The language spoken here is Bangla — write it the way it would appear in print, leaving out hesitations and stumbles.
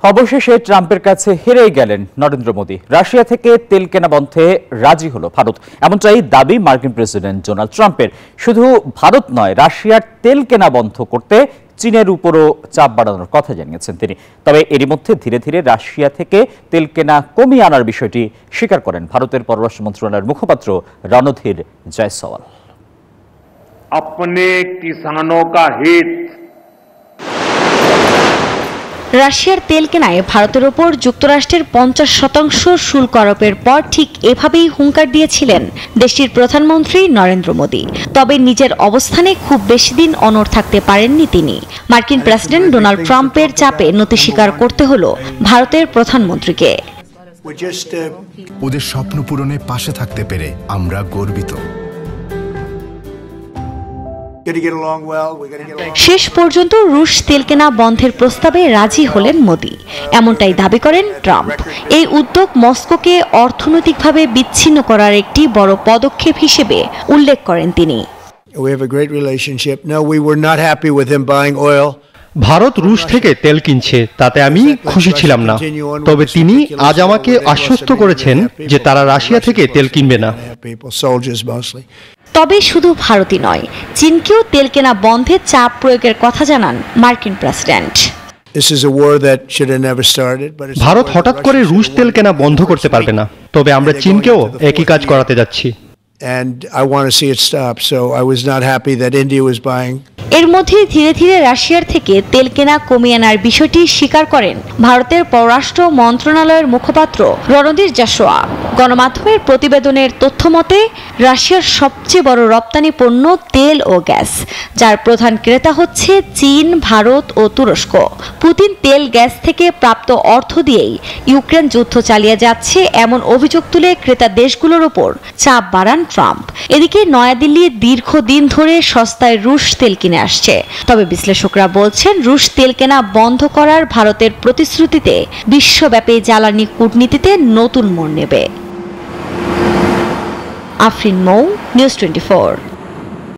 অবশেষে ট্রাম্পের কাছে হেরেই গেলেন নরেন্দ্র মোদী। রাশিয়া থেকে তেল কেনা বন্ধে রাজি হলো ভারত, এমনটাই দাবি মার্কিন প্রেসিডেন্ট ডোনাল্ড ট্রাম্পের। শুধু ভারত নয়, রাশিয়ার তেল কেনা বন্ধ করতে চীনের উপরও চাপ বাড়ানোর কথা জানিয়েছেন তিনি। তবে এরই মধ্যে ধীরে ধীরে রাশিয়া থেকে তেল কেনা কমিয়ে আনার বিষয়টি স্বীকার করেন ভারতের পররাষ্ট্র মন্ত্রণালয়ের মুখপাত্র রণধীর জয়সওয়াল। अपने किसानों का हित। রাশিয়ার তেল কেনায় ভারতের ওপর যুক্তরাষ্ট্রের 50% শুল্ক আরোপের পর ঠিক এভাবেই হুঙ্কার দিয়েছিলেন দেশটির প্রধানমন্ত্রী নরেন্দ্র মোদী। তবে নিজের অবস্থানে খুব বেশি দিন অনড় থাকতে পারেননি তিনি। মার্কিন প্রেসিডেন্ট ডোনাল্ড ট্রাম্পের চাপে নতি স্বীকার করতে হলো ভারতের প্রধানমন্ত্রীকে। ওদের স্বপ্ন পূরণে পাশে থাকতে পেরে আমরা গর্বিত। শেষ পর্যন্ত রুশ তেল কেনা বন্ধের প্রস্তাবে রাজি হলেন মোদী, এমনটাই দাবি করেন ট্রাম্প। এই উদ্যোগ মস্কোকে অর্থনৈতিকভাবে বিচ্ছিন্ন করার একটি বড় পদক্ষেপ হিসেবে উল্লেখ করেন তিনি। ভারত রুশ থেকে তেল কিনছে, তাতে আমি খুশি ছিলাম না। তবে তিনি আজ আমাকে আশ্বস্ত করেছেন যে তারা রাশিয়া থেকে তেল কিনবে না। তবে শুধু ভারতই নয়, চীনকেও তেল কেনা বন্ধে চাপ প্রয়োগের কথা জানান মার্কিন প্রেসিডেন্ট। ভারত হঠাৎ করে রুশ তেল কেনা বন্ধ করতে পারবে না, তবে আমরা চীনকেও একই কাজ করাতে যাচ্ছি। এর মধ্যে ধীরে ধীরে রাশিয়ার থেকে তেল কেনা কমিয়ে আনার বিষয়টি স্বীকার করেন ভারতের পররাষ্ট্র মন্ত্রণালয়ের মুখপাত্র রণধীর জয়সওয়াল। গণমাধ্যমের প্রতিবেদনের তথ্য মতে রাশিয়ার সবচেয়ে বড় রপ্তানি পণ্য তেল ও গ্যাস, যার প্রধান ক্রেতা হচ্ছে চীন, ভারত ও তুরস্ক। পুতিন তেল গ্যাস থেকে প্রাপ্ত অর্থ দিয়েই ইউক্রেন যুদ্ধ চালিয়ে যাচ্ছে এমন অভিযোগ তুলে ক্রেতা দেশগুলোর ওপর চাপ বাড়ান ট্রাম্প। এদিকে নয়াদিল্লি দীর্ঘদিন ধরে সস্তায় রুশ তেল কিনে আসছে। তবে বিশ্লেষকরা বলছেন রুশ তেল কেনা বন্ধ করার ভারতের প্রতিশ্রুতিতে বিশ্বব্যাপী জ্বালানি কূটনীতিতে নতুন মোড় নেবে। আফরিন মৌ, নিউজ 24।